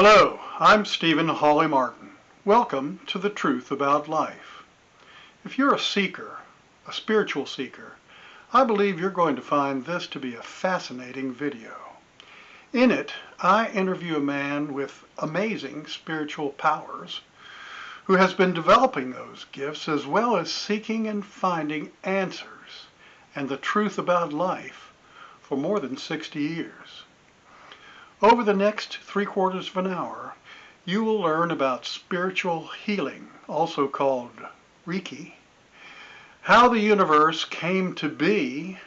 Hello, I'm Stephen Hawley Martin. Welcome to The Truth About Life. If you're a seeker, a spiritual seeker, I believe you're going to find this to be a fascinating video. In it, I interview a man with amazing spiritual powers who has been developing those gifts as well as seeking and finding answers and the truth about life for more than 60 years. Over the next 3/4 of an hour, you will learn about spiritual healing, also called Reiki, how the universe came to be,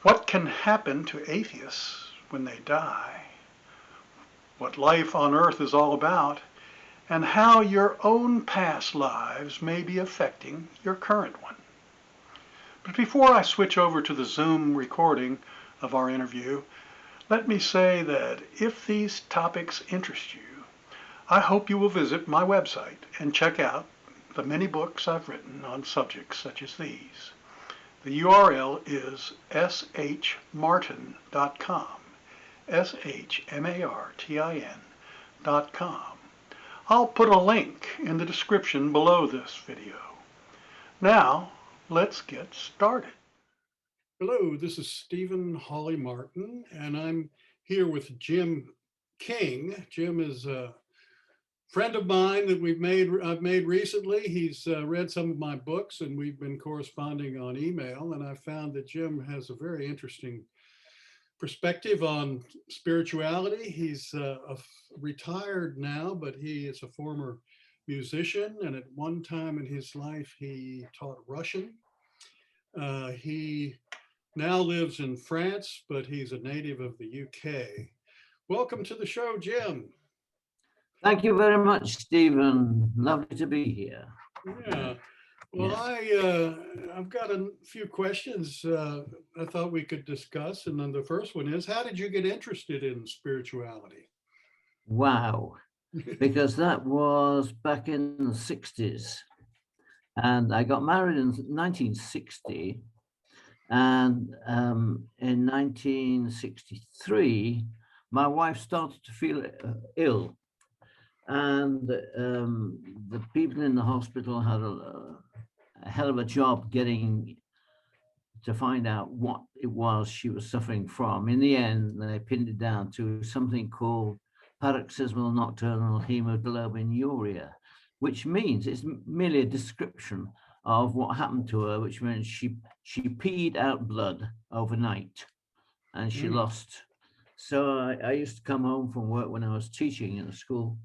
what can happen to atheists when they die, what life on Earth is all about, and how your own past lives may be affecting your current one. But before I switch over to the Zoom recording of our interview, let me say that if these topics interest you, I hope you will visit my website and check out the many books I've written on subjects such as these. The URL is shmartin.com, shmartin.com. I'll put a link in the description below this video. Now, let's get started. Hello, this is Stephen Hawley Martin, and I'm here with Jim King. Jim is a friend of mine that I've made recently. He's read some of my books, and we've been corresponding on email. And I found that Jim has a very interesting perspective on spirituality. He's retired now, but he is a former musician, and at one time in his life, he taught Russian. He now lives in France, but he's a native of the UK. Welcome to the show, Jim. Thank you very much, Stephen. Lovely to be here. Yeah. Well, yeah. I've got a few questions I thought we could discuss. And then the first one is, how did you get interested in spirituality? Wow. Because that was back in the 60s. And I got married in 1960. And in 1963, my wife started to feel ill. And the people in the hospital had a hell of a job getting to find out what it was she was suffering from. In the end, they pinned it down to something called paroxysmal nocturnal hemoglobinuria, which means it's merely a description of what happened to her, which means she peed out blood overnight and she lost. So I used to come home from work when I was teaching in a school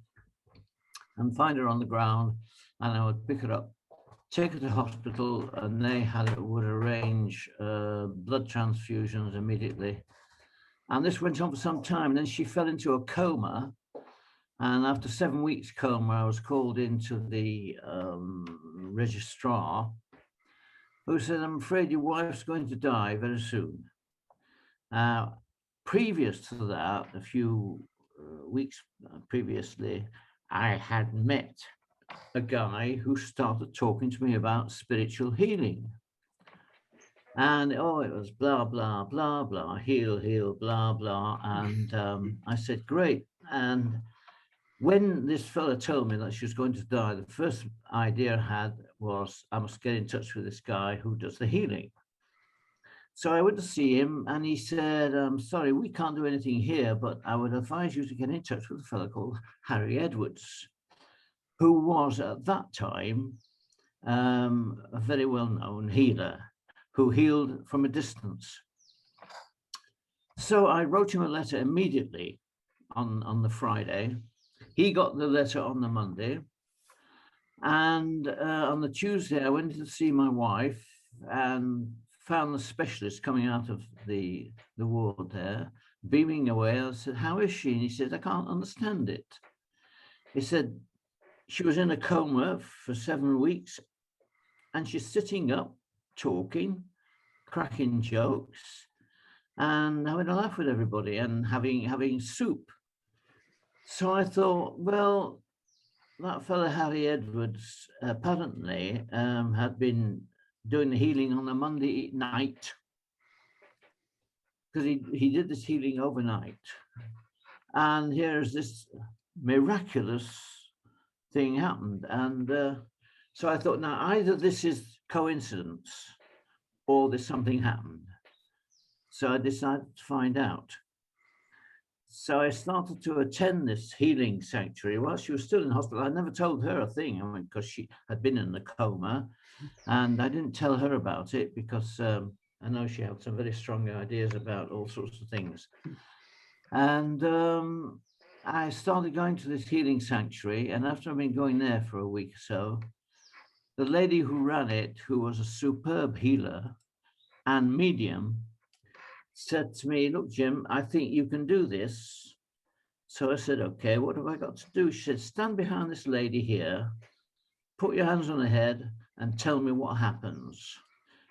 and find her on the ground, and I would pick her up, take her to hospital, and they would arrange blood transfusions immediately. And this went on for some time. Then she fell into a coma. And after 7 weeks coma, I was called into the registrar, who said, "I'm afraid your wife's going to die very soon." Previous to that, a few weeks previously, I had met a guy who started talking to me about spiritual healing. And, it was blah, blah, blah, blah, heal, blah, blah. And I said, great. And when this fella told me that she was going to die, the first idea I had was I must get in touch with this guy who does the healing. So I went to see him, and he said, sorry, we can't do anything here, but I would advise you to get in touch with a fellow called Harry Edwards, who was at that time a very well-known healer who healed from a distance. So I wrote him a letter immediately on the Friday. He got the letter on the Monday, and on the Tuesday, I went to see my wife and found the specialist coming out of the ward there, beaming away. I said, "How is she?" And he said, "I can't understand it." He said, "She was in a coma for 7 weeks, and she's sitting up, talking, cracking jokes, and having a laugh with everybody, and having soup." So I thought, well, that fellow Harry Edwards apparently had been doing the healing on a Monday night, because he did this healing overnight. And here's this miraculous thing happened. And so I thought, now either this is coincidence or there's something happened. So I decided to find out. So I started to attend this healing sanctuary while she was still in hospital. I never told her a thing, because she had been in a coma, and I didn't tell her about it because I know she had some very strong ideas about all sorts of things. And I started going to this healing sanctuary, and after I've been going there for a week or so, the lady who ran it, who was a superb healer and medium, said to me, "Look, Jim, I think you can do this." So I said, "Okay, what have I got to do?" She said, "Stand behind this lady here, put your hands on her head and tell me what happens,"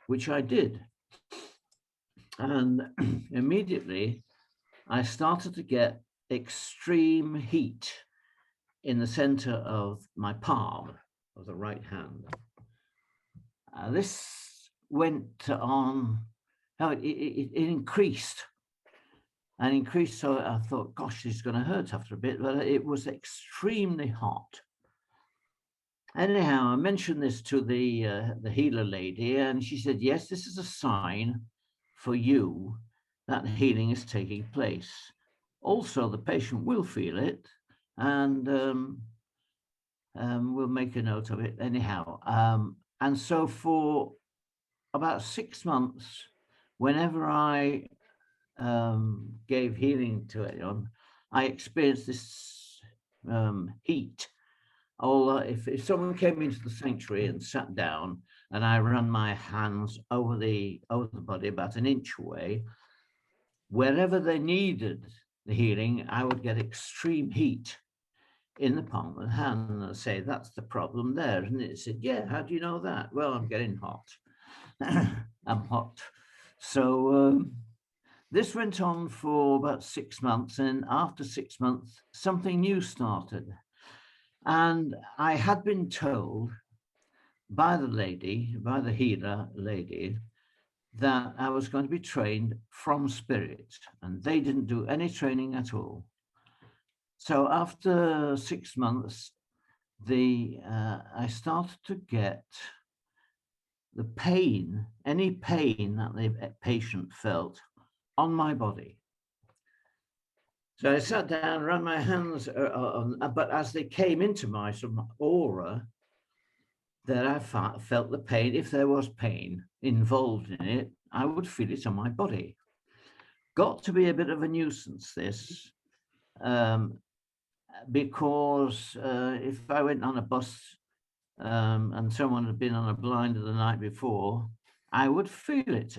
which I did. And immediately I started to get extreme heat in the center of my palm of the right hand. This went on, it increased and increased. So I thought, gosh, this is going to hurt after a bit, but it was extremely hot. Anyhow, I mentioned this to the healer lady, and she said, "Yes, this is a sign for you that healing is taking place. Also, the patient will feel it, and we'll make a note of it anyhow." And so for about 6 months, whenever I gave healing to anyone, I experienced this heat. If someone came into the sanctuary and sat down, and I ran my hands over the body about an inch away, wherever they needed the healing, I would get extreme heat in the palm of the hand. And I'd say, "That's the problem there." And it said, "Yeah, how do you know that?" "Well, I'm getting hot." I'm hot. So this went on for about 6 months. And after 6 months, something new started. And I had been told by the healer lady, that I was going to be trained from spirit, and they didn't do any training at all. So after 6 months, I started to get the pain, any pain that the patient felt on my body. So I sat down, ran my hands, but as they came into my sort of aura, that I felt the pain. If there was pain involved in it, I would feel it on my body. Got to be a bit of a nuisance, this, because if I went on a bus and someone had been on a blinder the night before, I would feel it.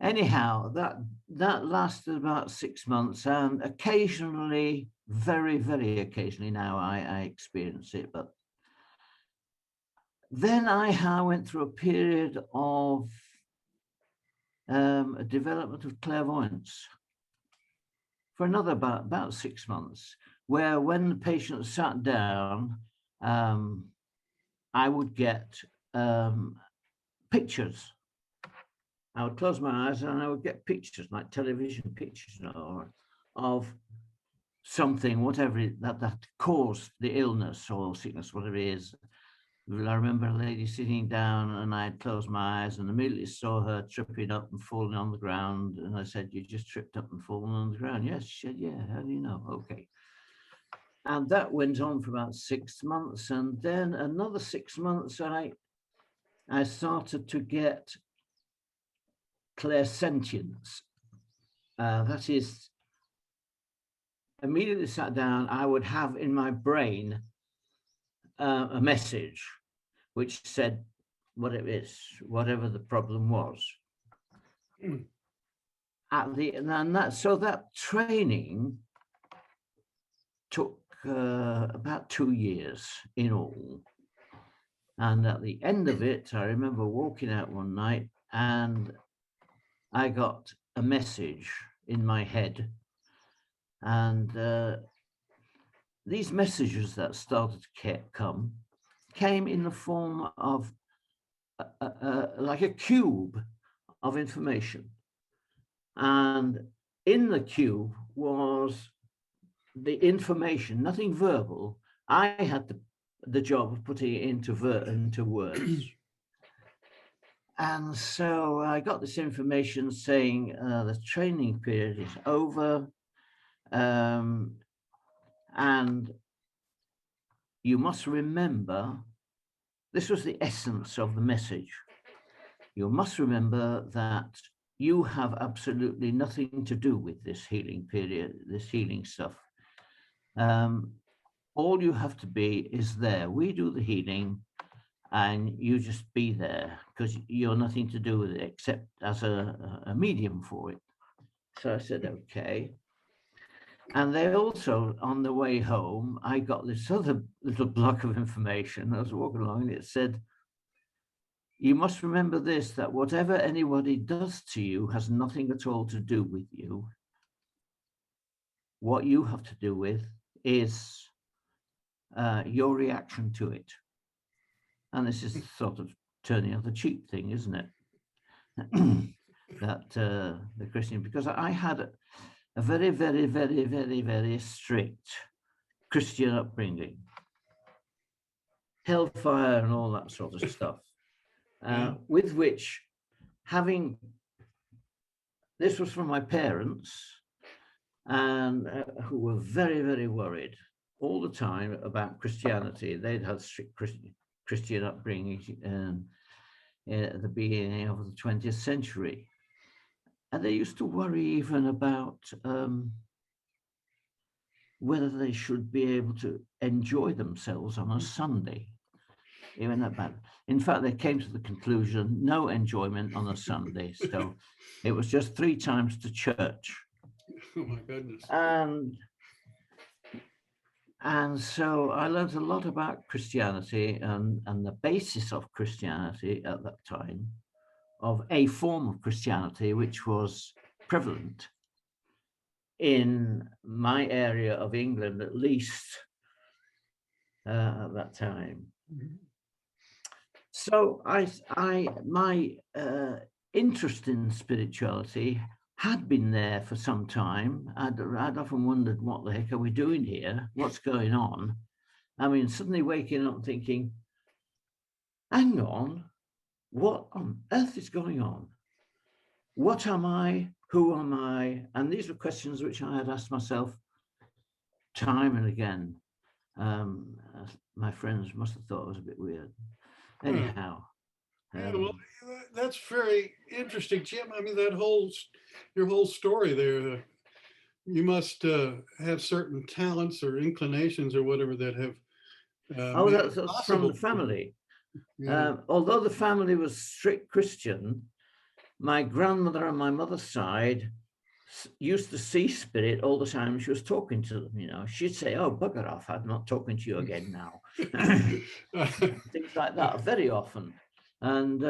Anyhow, that lasted about 6 months, and occasionally, very, very occasionally now, I experience it. But then I went through a period of a development of clairvoyance for another about 6 months, where when the patient sat down, I would get pictures. I would close my eyes and I would get pictures, like television pictures, or of something, whatever that caused the illness or sickness, whatever it is. I remember a lady sitting down, and I had closed my eyes and immediately saw her tripping up and falling on the ground. And I said, "You just tripped up and fallen on the ground?" "Yes." She said, "Yeah, how do you know?" "Okay." And that went on for about 6 months. And then another 6 months, I started to get clairsentience. That is, immediately sat down, I would have in my brain a message which said what it is, whatever the problem was. So that training took about 2 years in all. And at the end of it, I remember walking out one night and I got a message in my head. And these messages that started to come came in the form of like a cube of information. And in the cube was the information, nothing verbal. I had the job of putting it into words. And so I got this information saying the training period is over, and you must remember, this was the essence of the message. You must remember that you have absolutely nothing to do with this healing period, this healing stuff. All you have to be is there. We do the healing, and you just be there, because you're nothing to do with it except as a medium for it. So I said, okay. And they also, on the way home, I got this other little block of information. I was walking along, and it said, you must remember this, that whatever anybody does to you has nothing at all to do with you. What you have to do with is your reaction to it. And this is sort of turning out the cheap thing, isn't it? That the Christian, because I had a very, very, very, very, very strict Christian upbringing, hellfire and all that sort of stuff, with which this was from my parents, and who were very, very worried all the time about Christianity. They'd had strict Christian upbringing at the beginning of the 20th century. And they used to worry even about whether they should be able to enjoy themselves on a Sunday. Even that bad. In fact, they came to the conclusion, no enjoyment on a Sunday. So it was just 3 times to church. Oh my goodness. And so I learned a lot about Christianity and the basis of Christianity at that time, of a form of Christianity which was prevalent in my area of England, at least at that time. Mm-hmm. So my interest in spirituality had been there for some time. I'd often wondered, what the heck are we doing here? What's going on? I mean, suddenly waking up thinking, hang on, what on earth is going on? What am I? Who am I? And these were questions which I had asked myself time and again. My friends must have thought it was a bit weird. Anyhow. Well, that's very interesting, Jim. I mean, your whole story there, you must have certain talents or inclinations or whatever that have that's from the family. Yeah. Although the family was strict Christian, my grandmother on my mother's side used to see spirit all the time. She was talking to them, she'd say, oh, bugger off, I'm not talking to you again now. Things like that, very often. And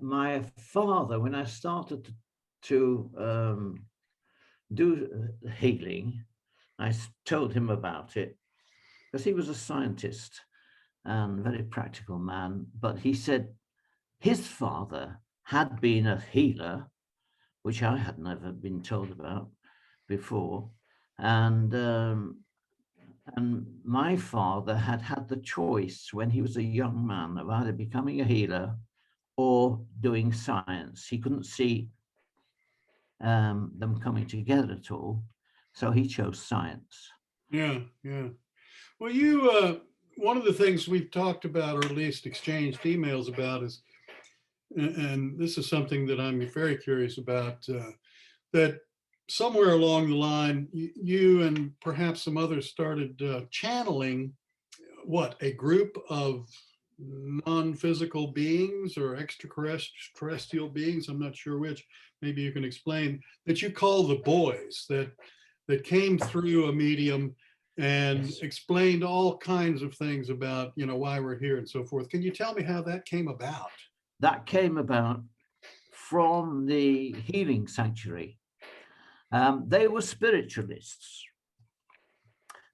my father, when I started to do healing, I told him about it, because he was a scientist and very practical man. But he said his father had been a healer, which I had never been told about before. And my father had the choice when he was a young man of either becoming a healer or doing science. He couldn't see them coming together at all. So he chose science. Yeah. Well, you, one of the things we've talked about, or at least exchanged emails about, is, and this is something that I'm very curious about, that somewhere along the line, you and perhaps some others started channeling a group of non-physical beings or extraterrestrial beings, I'm not sure which, maybe you can explain, that you call the boys, that came through a medium and yes, explained all kinds of things about, why we're here and so forth. Can you tell me how that came about? That came about from the healing sanctuary. They were spiritualists.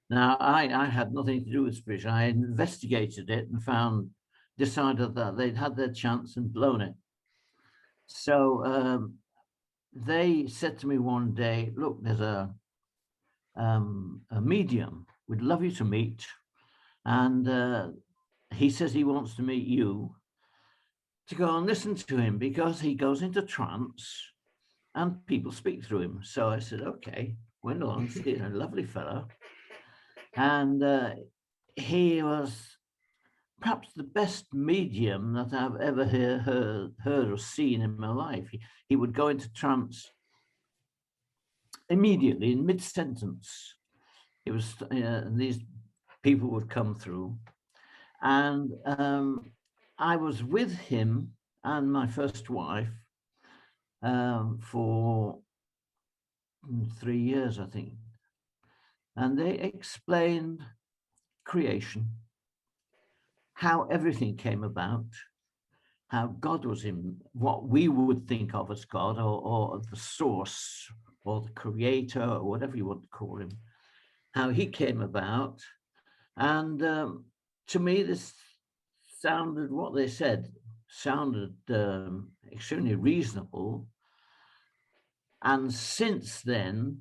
Now, I had nothing to do with spiritual. I investigated it and decided that they'd had their chance and blown it. So they said to me one day, look, there's a a medium. We'd love you to meet. And he says he wants to meet you to go and listen to him because he goes into trance and people speak through him. So I said, okay, went along, he's a lovely fellow. And he was perhaps the best medium that I've ever heard or seen in my life. He would go into trance immediately in mid-sentence. It was these people would come through, and I was with him and my first wife for 3 years, I think, and they explained creation, how everything came about, how God was in what we would think of as God, or the source, or the creator, or whatever you want to call him, how he came about. And to me, this sounded, what they said sounded extremely reasonable. And since then,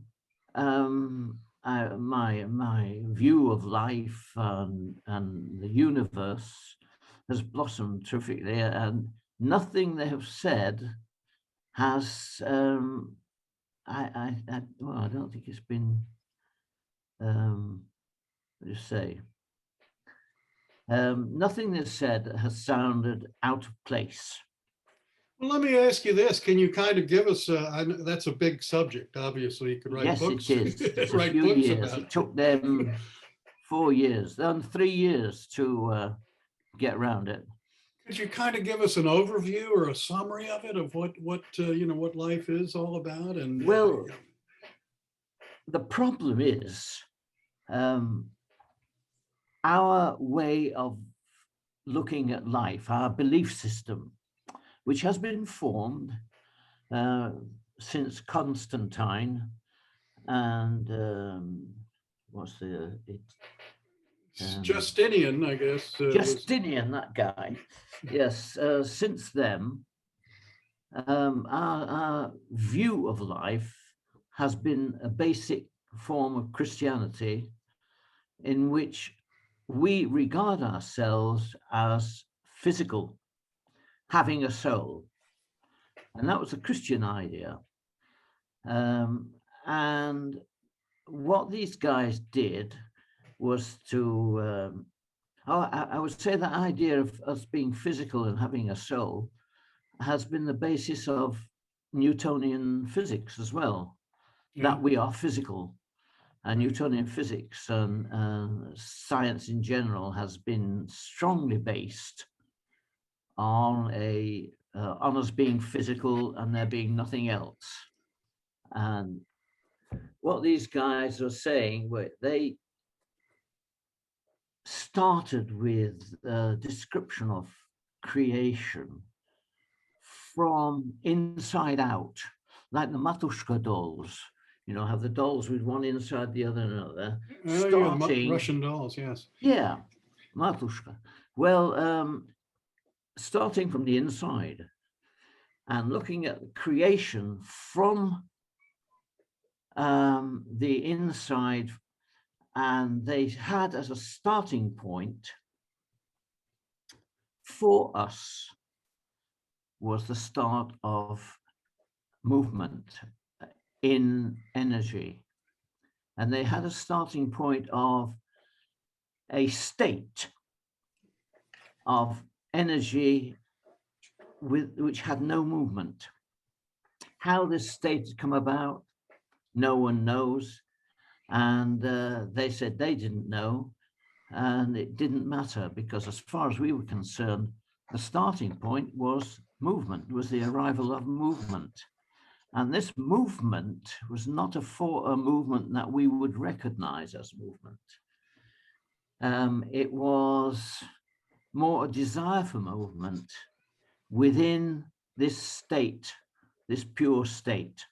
my view of life and the universe has blossomed terrifically, and nothing they have said has I don't think it's been what do you say? Nothing they've said has sounded out of place. Well, let me ask you this. Can you kind of give us, that's a big subject, obviously. You could write Yes, books. it is. It's a write few books years. about It took them 4 years, then 3 years to get around it. Could you kind of give us an overview or a summary of it, of what what life is all about? And Well, the problem is our way of looking at life, our belief system, which has been formed since Constantine and what's the it? Justinian, I guess. Justinian, that guy. Yes, since then, our view of life has been a basic form of Christianity in which we regard ourselves as physical, having a soul. And that was a Christian idea. And what these guys did was to, I would say that idea of us being physical and having a soul has been the basis of Newtonian physics as well, that we are physical. And Newtonian physics and science in general has been strongly based on on us being physical and there being nothing else. And what these guys are saying, they started with a description of creation from inside out, like the Matushka dolls. You know, have the dolls with one inside the other and another. Starting, Russian dolls, yes. Yeah, Matushka. Well, starting from the inside and looking at creation from the inside, and they had as a starting point for us was the start of movement in energy. And they had a starting point of a state of energy which had no movement. How this state had come about, no one knows. And they said they didn't know, and it didn't matter, because as far as we were concerned, the starting point was movement, was the arrival of movement. And this movement was not a movement that we would recognize as movement. It was more a desire for movement within this state, this pure state.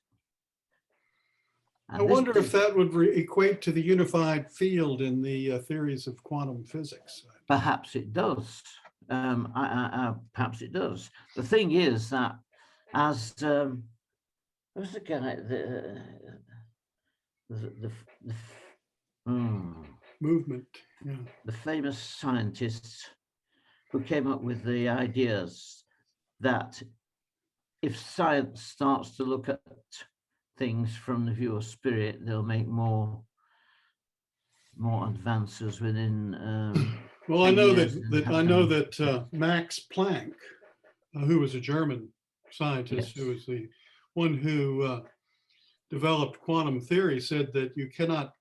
And I wonder if that would equate to the unified field in the theories of quantum physics. Perhaps it does. Perhaps it does. The thing is that as who's the guy, the hmm, movement. Yeah. the famous scientists who came up with the ideas that if science starts to look at things from the view of spirit, they'll make more advances within. Well, I 10 know years that Max Planck, who was a German scientist, Yes. who was the one who developed quantum theory, said that you cannot,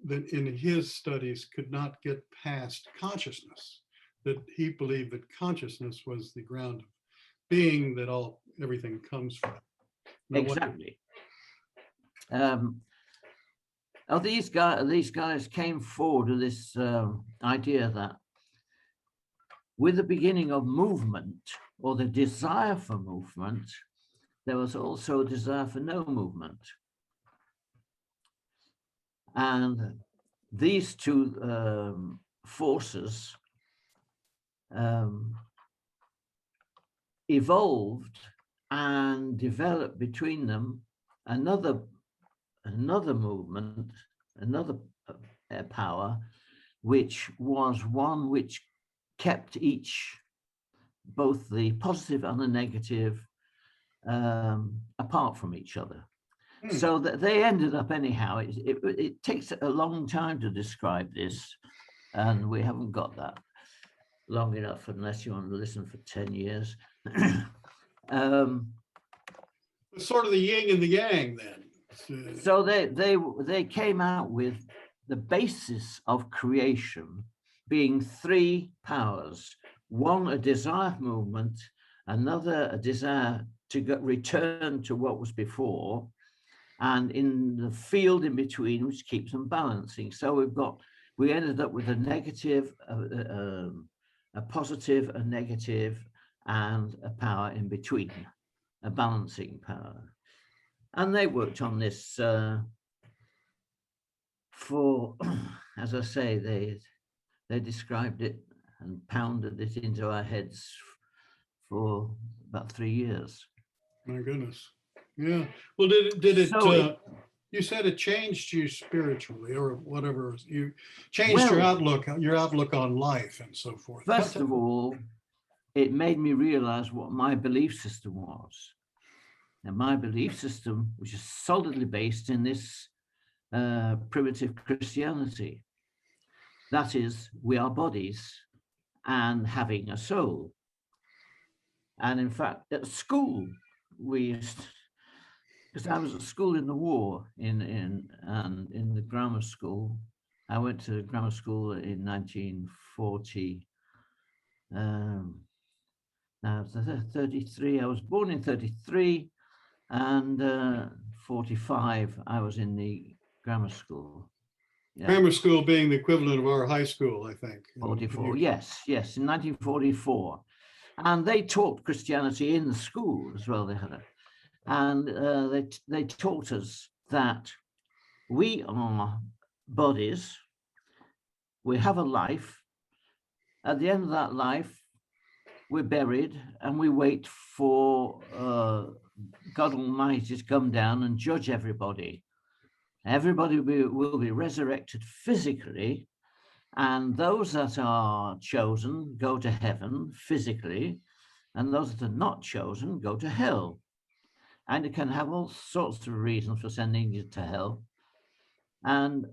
that in his studies could not get past consciousness, that he believed that consciousness was the ground of being, that everything comes from. Now, Exactly. These guys came forward with this idea that with the beginning of movement, or the desire for movement, there was also a desire for no movement. And these two forces evolved and developed between them another movement, another power, which was one which kept both the positive and the negative apart from each other. So that they ended up anyhow. It takes a long time to describe this, and we haven't got that long enough unless you want to listen for 10 years. Sort of the yin and the yang then. So they came out with the basis of creation being three powers. One, a desire movement, another, a desire to return to what was before, and in the field in between, which keeps them balancing. So we ended up with a negative, a positive, a negative, and a power in between, a balancing power. And they worked on this for, as I say, they described it and pounded it into our heads for about 3 years. My goodness. Yeah. Well, did it? So you said it changed you spiritually, or whatever. You changed your outlook on life and so forth. First of all, it made me realize what my belief system was. And my belief system, which is solidly based in this primitive Christianity. That is, we are bodies and having a soul. And in fact, at school, because I was at school in the war, in the grammar school. I went to grammar school in 1940. Now 33. I was born in 33, and 45. I was in the grammar school. Yeah. Grammar school being the equivalent of our high school, I think. 44. Yes, in 1944. And they taught Christianity in the school as well. They had it. And they taught us that we are bodies, we have a life. At the end of that life, we're buried, and we wait for God Almighty to come down and judge everybody. Everybody will be resurrected physically, and those that are chosen go to heaven physically, and those that are not chosen go to hell. And it can have all sorts of reasons for sending you to hell. And of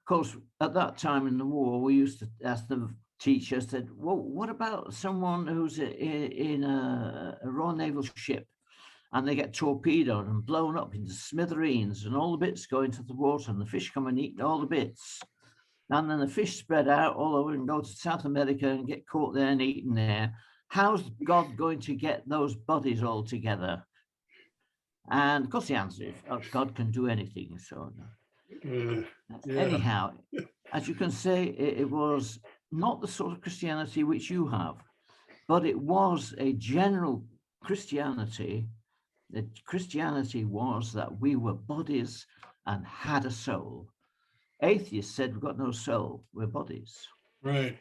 course, at that time in the war, we used to ask the teachers, said, well, what about someone who's in a Royal Naval ship, and they get torpedoed and blown up into smithereens, and all the bits go into the water, and the fish come and eat all the bits. And then the fish spread out all over and go to South America and get caught there and eaten there. How's God going to get those bodies all together? And of course the answer is, God can do anything. So anyhow, as you can say, it was not the sort of Christianity which you have, but it was a general Christianity. The Christianity was that we were bodies and had a soul. Atheists said we've got no soul, we're bodies. Right.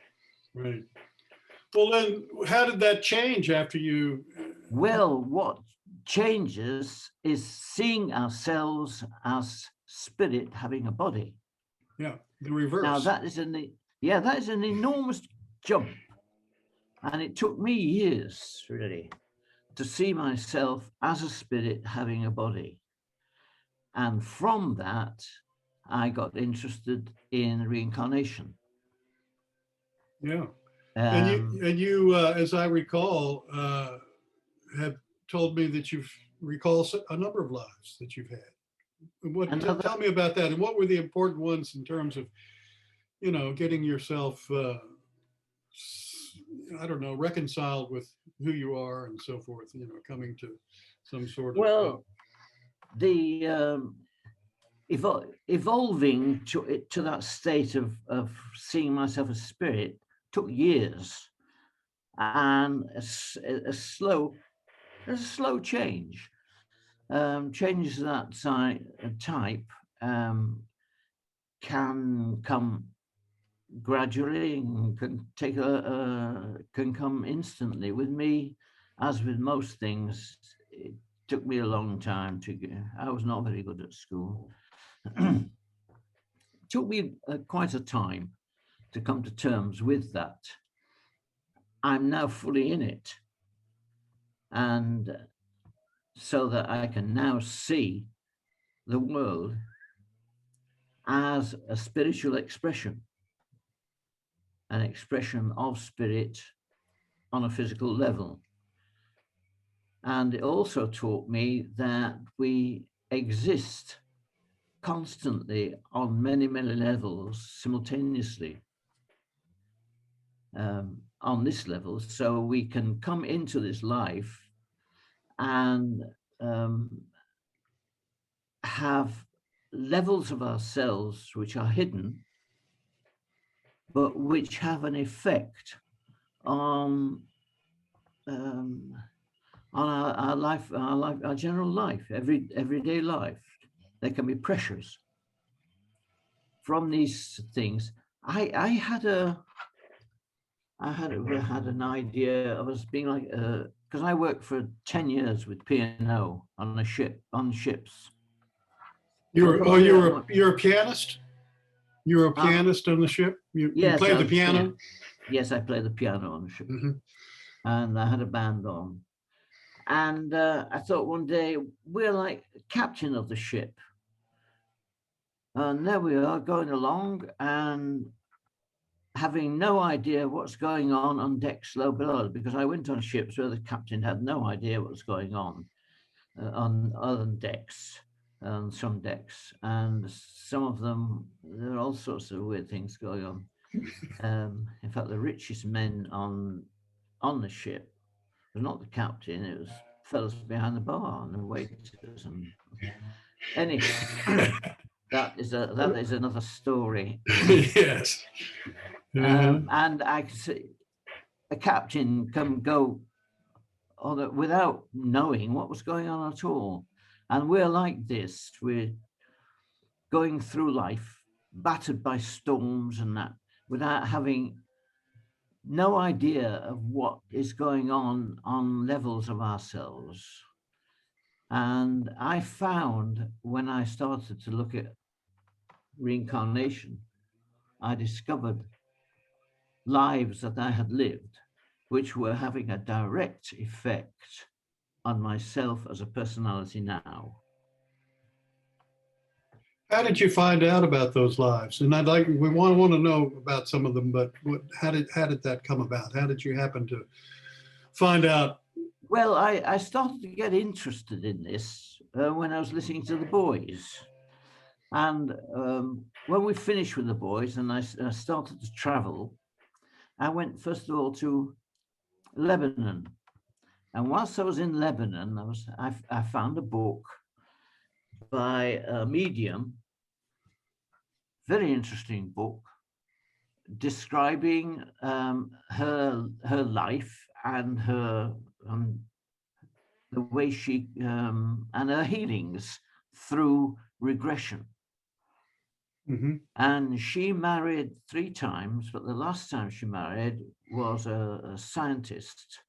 Well, then how did that change after you? Well, what changes is seeing ourselves as spirit having a body. Yeah, the reverse. Now that is that is an enormous jump, and it took me years really to see myself as a spirit having a body. And from that, I got interested in reincarnation. Yeah. And you, as I recall, have told me that you've recalled a number of lives that you've had. Tell me about that, and what were the important ones in terms of, getting yourself, I don't know, reconciled with who you are and so forth. Coming to some sort of. The evolving to that state of seeing myself as spirit took years, and a slow change. Changes of that type can come gradually and can come instantly. With me, as with most things, it took me a long time to get. I was not very good at school. Took me quite a time to come to terms with that. I'm now fully in it, and so that I can now see the world as a spiritual expression, an expression of spirit on a physical level. And it also taught me that we exist constantly on many, many levels simultaneously on this level. So we can come into this life and have levels of ourselves which are hidden, but which have an effect on our life, our general life, everyday life. There can be pressures from these things. I had an idea of us being like, because I worked for 10 years with P&O on ships. You're a pianist? You were a pianist on the ship? You played the piano? Yes, I played the piano on the ship. Mm-hmm. And I had a band on. And I thought one day, we're like captain of the ship. And there we are going along and having no idea what's going on decks low below, because I went on ships where the captain had no idea what was going on other decks, on some decks. And some of them, there are all sorts of weird things going on. In fact, the richest men on the ship was not the captain, it was fellows behind the bar and the waiters. And anyway, that is another story. Yes. And I could see a captain come go without knowing what was going on at all. And we're like this, we're going through life battered by storms and that, without having no idea of what is going on levels of ourselves. And I found, when I started to look at reincarnation, I discovered lives that I had lived, which were having a direct effect on myself as a personality now. How did you find out about those lives? And we want to know about some of them, but how did that come about? How did you happen to find out? Well, I started to get interested in this when I was listening to the boys. And when we finished with the boys and I started to travel, I went first of all to Lebanon. And whilst I was in Lebanon, I found a book by a medium, very interesting book, describing her life and her the way she and her healings through regression. Mm-hmm. And she married 3 times, but the last time she married was a scientist,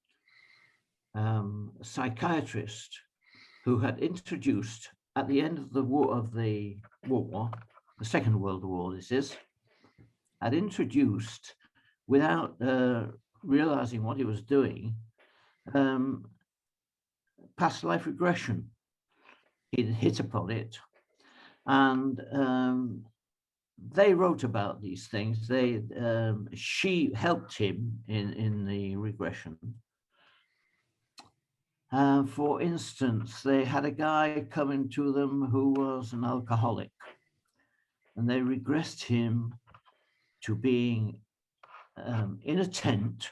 a psychiatrist, who had introduced at the end of the war, the Second World War, this is, had introduced, without realizing what he was doing, past life regression. He'd hit upon it, and they wrote about these things. She helped him in the regression. For instance, they had a guy coming to them who was an alcoholic, and they regressed him to being in a tent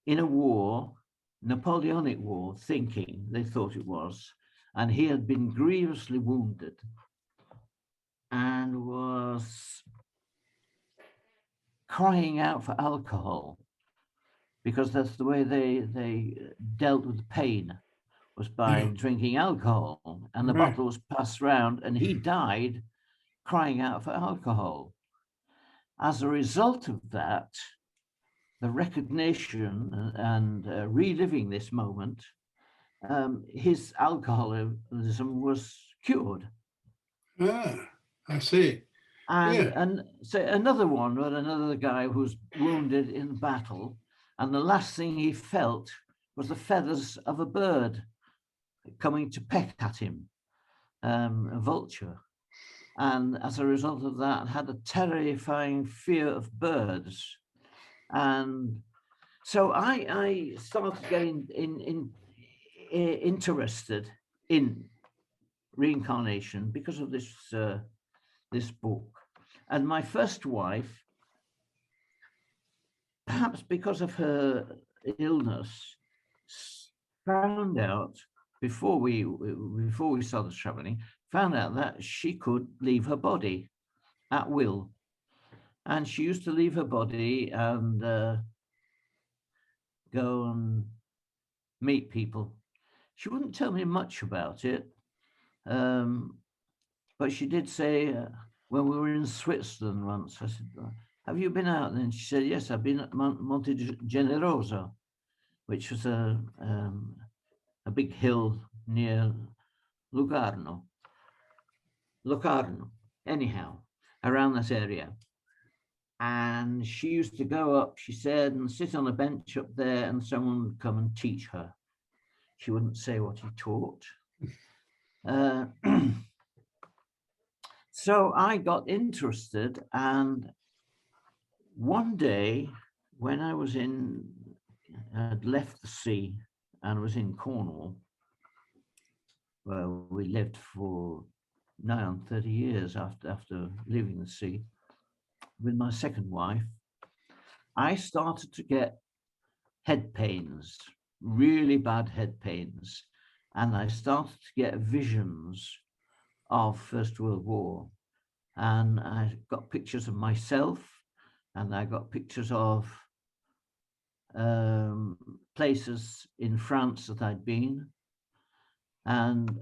in a war, Napoleonic War, they thought it was, and he had been grievously wounded and was crying out for alcohol, because that's the way they dealt with pain, was by drinking alcohol, and the bottle was passed round, and he died crying out for alcohol. As a result of that, the recognition and reliving this moment, his alcoholism was cured. Ah, I see. And so another guy who's wounded in battle, and the last thing he felt was the feathers of a bird coming to peck at him, a vulture. And as a result of that, had a terrifying fear of birds. And so I started getting interested in reincarnation because of this book. And my first wife, perhaps because of her illness, found out before we started traveling, found out that she could leave her body at will. And she used to leave her body and go and meet people. She wouldn't tell me much about it, but she did say, when we were in Switzerland once, I said, have you been out? And she said, yes, I've been at Monte Generoso, which was a big hill near Locarno, anyhow, around that area. And she used to go up, she said, and sit on a bench up there, and someone would come and teach her. She wouldn't say what he taught. So I got interested, and one day when I'd left the sea and was in Cornwall, where we lived for nigh on 30 years after leaving the sea, with my second wife, I started to get head pains, really bad head pains. And I started to get visions of First World War. And I got pictures of myself, and I got pictures of places in France that I'd been. And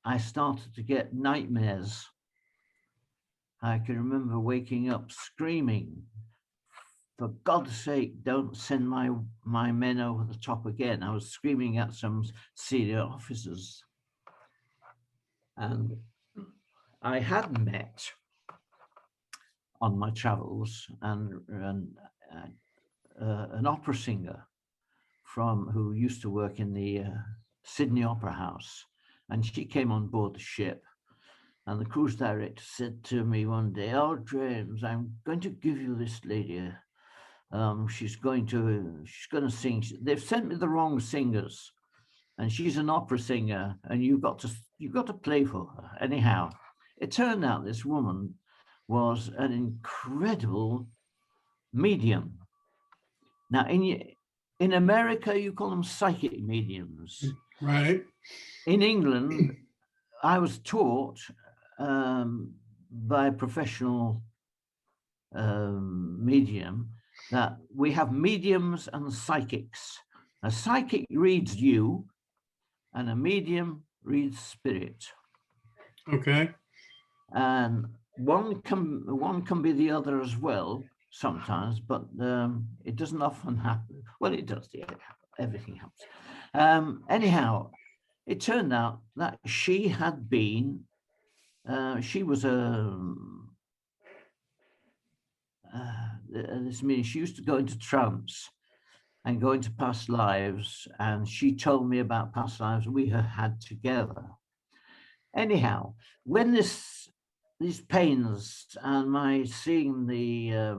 I started to get nightmares. I can remember waking up screaming, for God's sake, don't send my men over the top again. I was screaming at some senior officers. And I had met on my travels an opera singer who used to work in the Sydney Opera House. And she came on board the ship. And the cruise director said to me one day, "Oh, James, I'm going to give you this lady. She's going to sing. They've sent me the wrong singers, and she's an opera singer, and you've got to play for her." Anyhow, it turned out this woman was an incredible medium. Now, in America, you call them psychic mediums. Right. In England, I was taught by a professional medium that we have mediums and psychics. A psychic reads you, and a medium reads spirit. Okay. And one can be the other as well sometimes, but it doesn't often happen. Well, it does. Yeah, everything happens. Anyhow, it turned out that she had been, she was this means she used to go into trance and go into past lives, and she told me about past lives we had had together. Anyhow, when these pains and my seeing the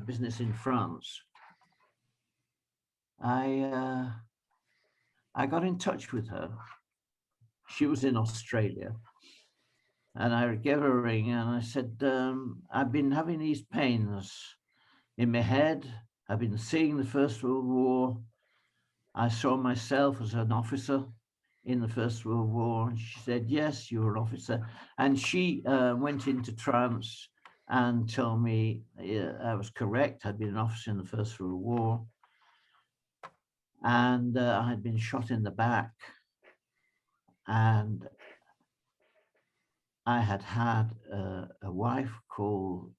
business in France, I got in touch with her. She was in Australia, and I gave her a ring and I said, I've been having these pains in my head. I've been seeing the First World War. I saw myself as an officer in the First World War. And she said, yes, you were an officer. And she went into trance and told me I was correct. I'd been an officer in the First World War. And I had been shot in the back. And I had had a wife called,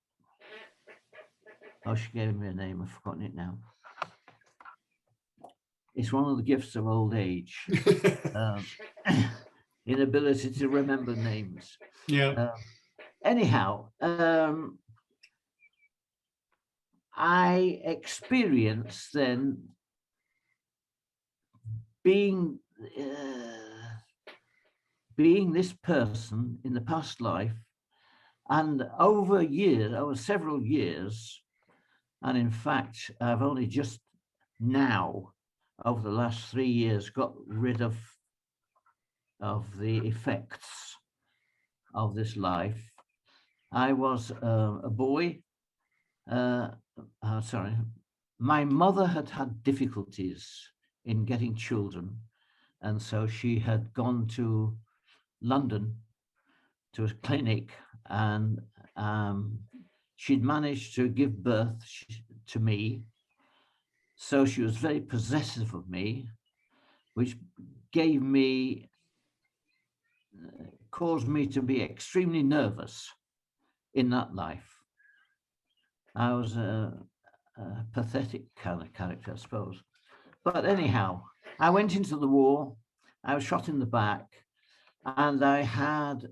she gave me a name, I've forgotten it now. It's one of the gifts of old age, inability to remember names. Yeah. Anyhow, I experienced then being this person in the past life, and over several years, and in fact, I've only just now, over the last 3 years, got rid of the effects of this life. I was a boy. My mother had had difficulties in getting children, and so she had gone to London to a clinic, and she'd managed to give birth to me. So she was very possessive of me, which caused me to be extremely nervous in that life. I was a pathetic kind of character, I suppose. But anyhow, I went into the war. I was shot in the back, and I had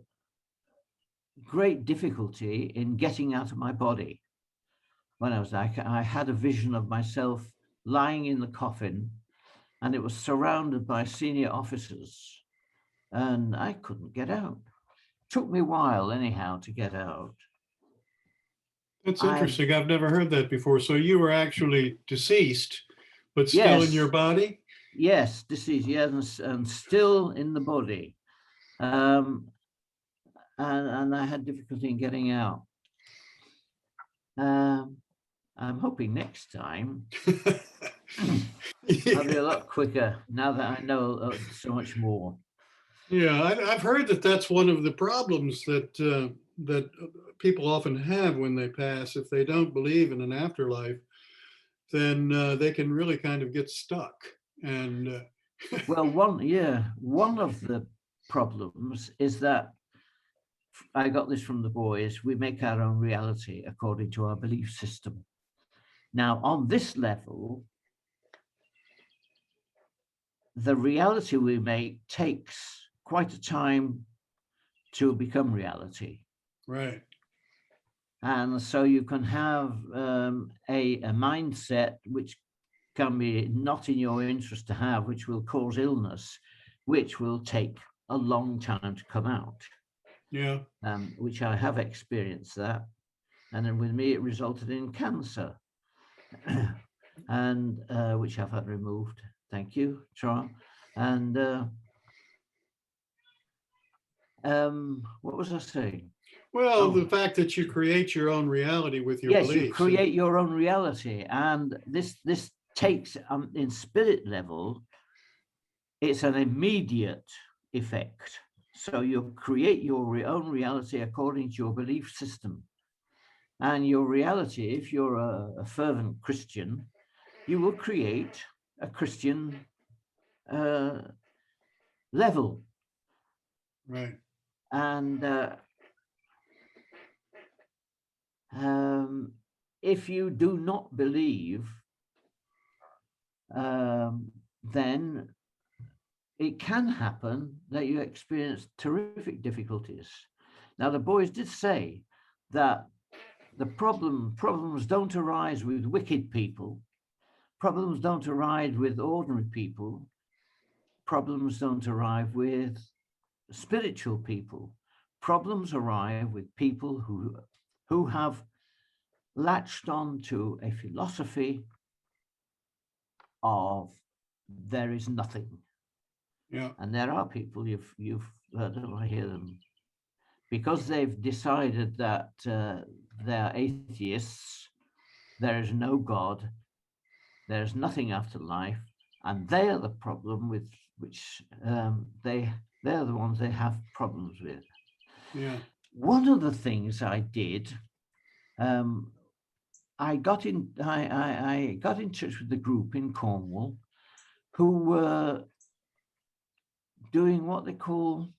great difficulty in getting out of my body. When I had a vision of myself lying in the coffin, and it was surrounded by senior officers, and I couldn't get out. Took me a while, anyhow, to get out. That's interesting. I've never heard that before. So you were actually deceased, but still in your body? Yes, deceased, yes, and still in the body. And I had difficulty in getting out. I'm hoping next time I'll be a lot quicker now that I know so much more. Yeah, I've heard that that's one of the problems that people often have when they pass. If they don't believe in an afterlife, then they can really kind of get stuck. And well, one of the problems is that I got this from the boys. We make our own reality according to our belief system. Now, on this level, the reality we make takes quite a time to become reality. Right. And so you can have a mindset which can be not in your interest to have, which will cause illness, which will take a long time to come out. Yeah. Which I have experienced that. And then with me, it resulted in cancer, and which I've had removed. Thank you, Charles. And what was I saying? Well, the fact that you create your own reality with your beliefs. Yes, you create your own reality, and this takes in spirit level, it's an immediate effect. So you create your own reality according to your belief system. And your reality, if you're a fervent Christian, you will create a Christian level. Right. And if you do not believe, then it can happen that you experience terrific difficulties. Now, the boys did say that the problems don't arise with wicked people. Problems don't arise with ordinary people. Problems don't arrive with spiritual people. Problems arrive with people who have latched on to a philosophy of there is nothing. Yeah. And there are people, you've heard them, I hear them, because they've decided that they're atheists, there is no God, there's nothing after life, and they are the problem with which they're the ones they have problems with. Yeah. One of the things I did, I got in touch with the group in Cornwall who were doing what they call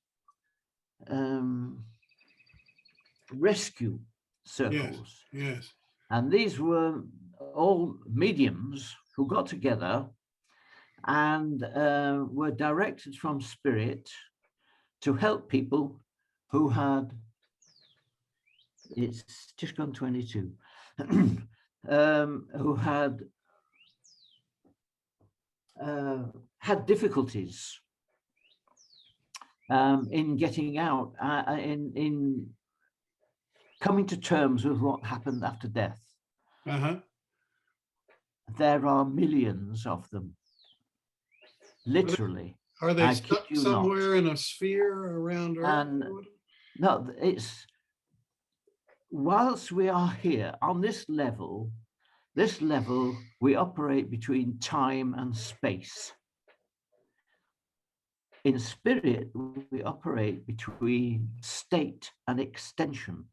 rescue circles. Yes. And these were all mediums who got together and were directed from spirit to help people who had, it's just gone 22, who had had difficulties in getting out, in coming to terms with what happened after death. Uh-huh. There are millions of them, literally. Are they stuck you somewhere not. in a sphere around Earth? And no, it's whilst we are here on this level, we operate between time and space. In spirit, we operate between state and extension.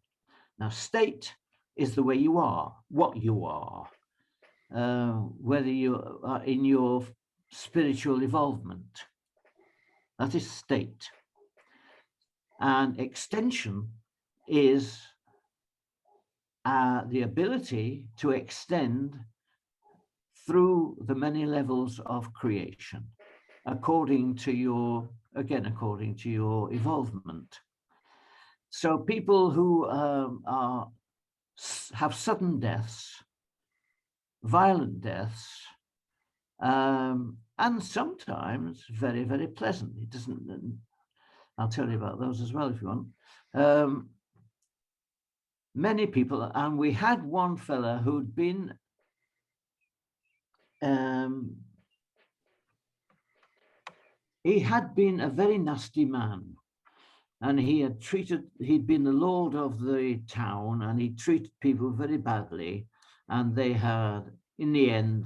Now, state is the way you are, what you are, whether you are in your spiritual evolvement. That is state. And extension is the ability to extend through the many levels of creation, according to your evolvement. So people who have sudden deaths, violent deaths, and sometimes very, very pleasant. It doesn't, I'll tell you about those as well if you want. Many people, and we had one fella who'd been he had been a very nasty man, and he'd been the lord of the town, and he treated people very badly, and they had, in the end,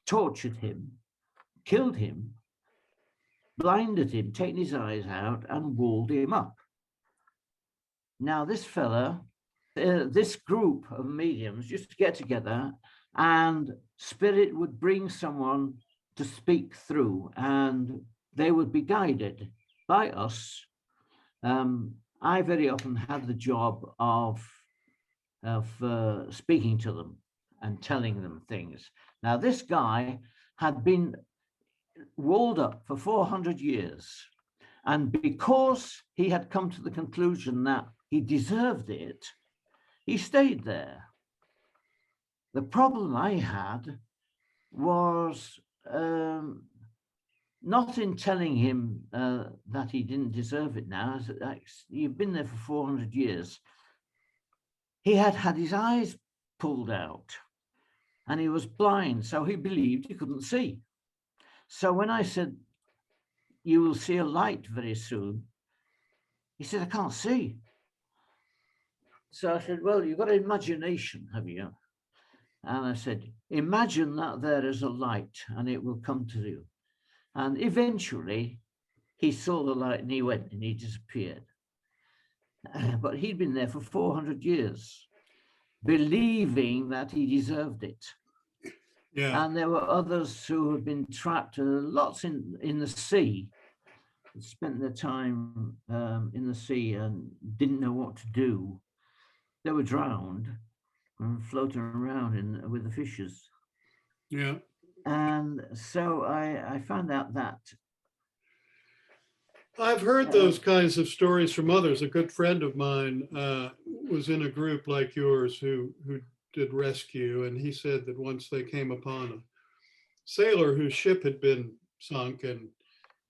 tortured him, killed him, blinded him, taken his eyes out, and walled him up. Now, this fella, this group of mediums used to get together, and spirit would bring someone to speak through, and they would be guided by us. I very often had the job of speaking to them and telling them things. Now, this guy had been walled up for 400 years, and because he had come to the conclusion that he deserved it, he stayed there. The problem I had was not in telling him that he didn't deserve it now. You've been there for 400 years. He had had his eyes pulled out and he was blind, so he believed he couldn't see. So when I said, you will see a light very soon, he said, I can't see. So I said, well, you've got imagination, have you? And I said, imagine that there is a light and it will come to you. And eventually he saw the light and he went and he disappeared. But he'd been there for 400 years, believing that he deserved it. Yeah. And there were others who had been trapped, lots in the sea, spent their time in the sea and didn't know what to do. They were drowned and floating around with the fishes. Yeah. And so I found out that I've heard those kinds of stories from others. A good friend of mine was in a group like yours who did rescue, and he said that once they came upon a sailor whose ship had been sunk, and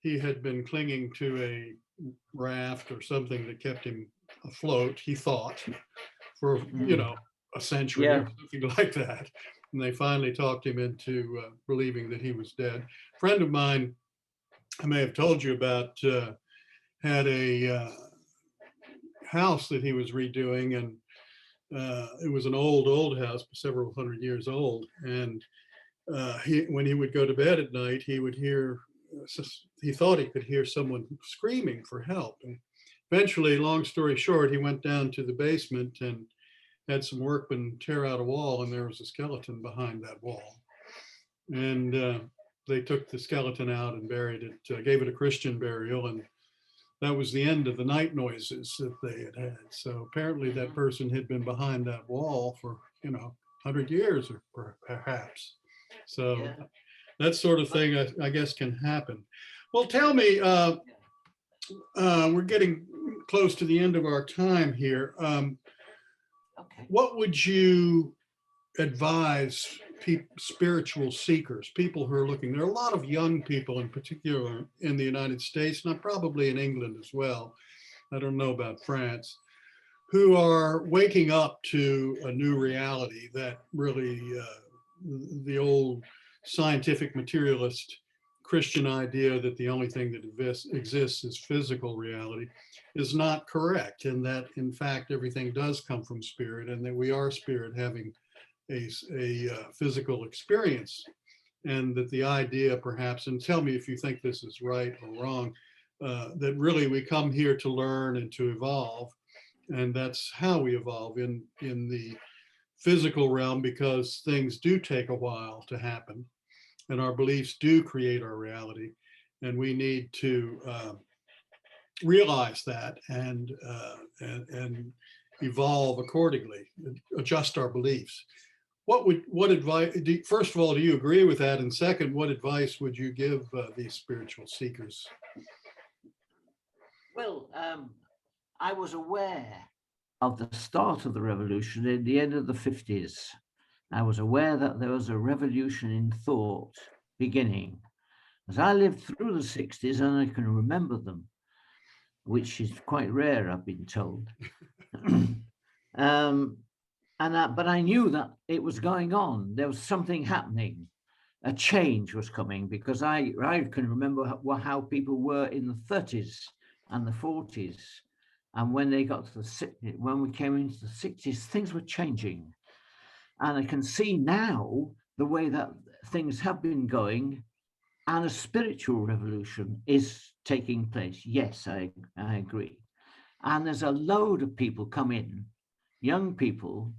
he had been clinging to a raft or something that kept him afloat, he thought, for a century Yeah. or something like that. And they finally talked him into believing that he was dead. A friend of mine, I may have told you about, had a house that he was redoing, and it was an old house, several hundred years old. And when he would go to bed at night, he would hear, he thought he could hear someone screaming for help. And eventually, long story short, he went down to the basement and had some workmen tear out a wall, and there was a skeleton behind that wall. And they took the skeleton out and buried it, gave it a Christian burial, and that was the end of the night noises that they had had. So apparently that person had been behind that wall for, 100 years or perhaps. So that sort of thing, I guess, can happen. Well, tell me, we're getting close to the end of our time here. What would you advise spiritual seekers, people who are looking? There are a lot of young people in particular in the United States, and probably in England as well, I don't know about France, who are waking up to a new reality that really the old scientific materialist Christian idea that the only thing that exists is physical reality is not correct, and that in fact everything does come from spirit, and that we are spirit having a physical experience, and that the idea perhaps, and tell me if you think this is right or wrong, that really we come here to learn and to evolve, and that's how we evolve in the physical realm, because things do take a while to happen, and our beliefs do create our reality, and we need to realize that and evolve accordingly, adjust our beliefs. What advice, first of all, do you agree with that? And second, what advice would you give these spiritual seekers? Well, I was aware of the start of the revolution in the end of the 50s. I was aware that there was a revolution in thought beginning. As I lived through the 60s, and I can remember them, which is quite rare, I've been told. But I knew that it was going on. There was something happening. A change was coming, because I can remember how people were in the 30s and the 40s. And when they got to when we came into the 60s, things were changing. And I can see now the way that things have been going, and a spiritual revolution is taking place. Yes, I agree. And there's a load of people come in, young people,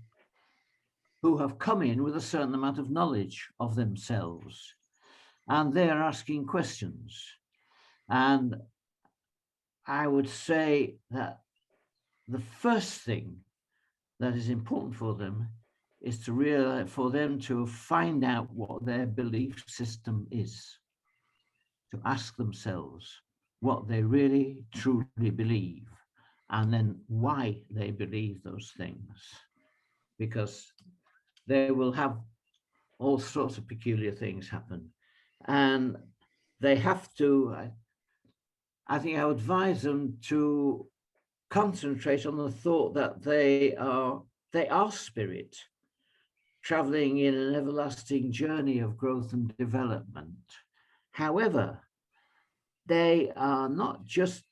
who have come in with a certain amount of knowledge of themselves, and they're asking questions. And I would say that the first thing that is important for them is to realize, for them to find out what their belief system is, to ask themselves what they really truly believe, and then why they believe those things, because they will have all sorts of peculiar things happen, and they have to, I think I would advise them to concentrate on the thought that they are spirit, traveling in an everlasting journey of growth and development. However, they are not just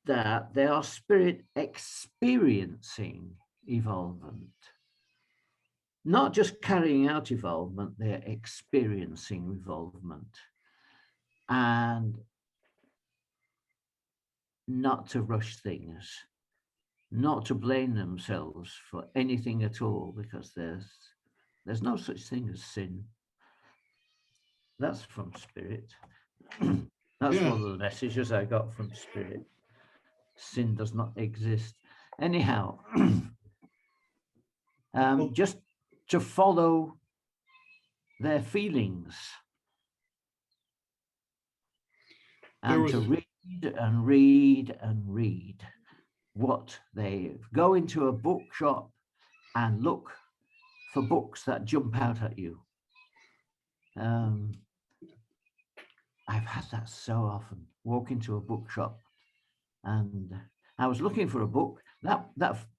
that, they are spirit experiencing evolvement. Not just carrying out evolvement, they're experiencing evolvement. And not to rush things, not to blame themselves for anything at all, because there's no such thing as sin. That's from spirit. That's one of the messages I got from spirit. Sin does not exist. Anyhow, just to follow their feelings and to read and read and read. What they go into a bookshop and look for books that jump out at you. I've had that so often. Walk into a bookshop, and I was looking for a book. That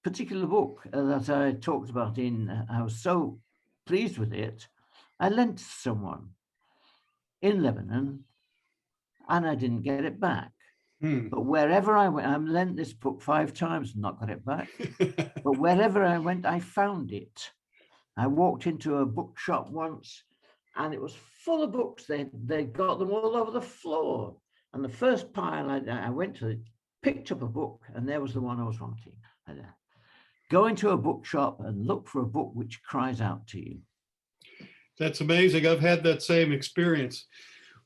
particular book that I talked about I was so pleased with it. I lent to someone in Lebanon, and I didn't get it back. But wherever I went, I've lent this book 5 times and not got it back. But wherever I went, I found it. I walked into a bookshop once, and it was full of books. They got them all over the floor. And the first pile I went to, picked up a book, and there was the one I was wanting. Go into a bookshop and look for a book which cries out to you. That's amazing. I've had that same experience.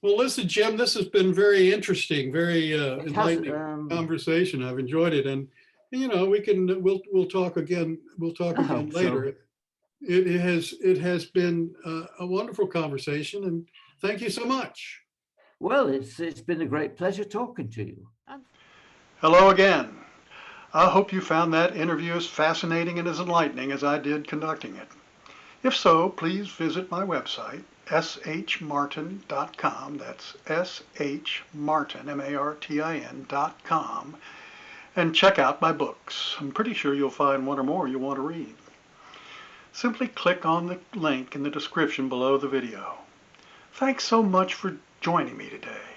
Well, listen, Jim, this has been very interesting, very enlightening conversation. I've enjoyed it, and we'll talk again. We'll talk again later. So. It has been a wonderful conversation, and thank you so much. Well, it's been a great pleasure talking to you. Hello again. I hope you found that interview as fascinating and as enlightening as I did conducting it. If so, please visit my website, shmartin.com. That's shmartin, martin.com, and check out my books. I'm pretty sure you'll find one or more you'll want to read. Simply click on the link in the description below the video. Thanks so much for joining me today.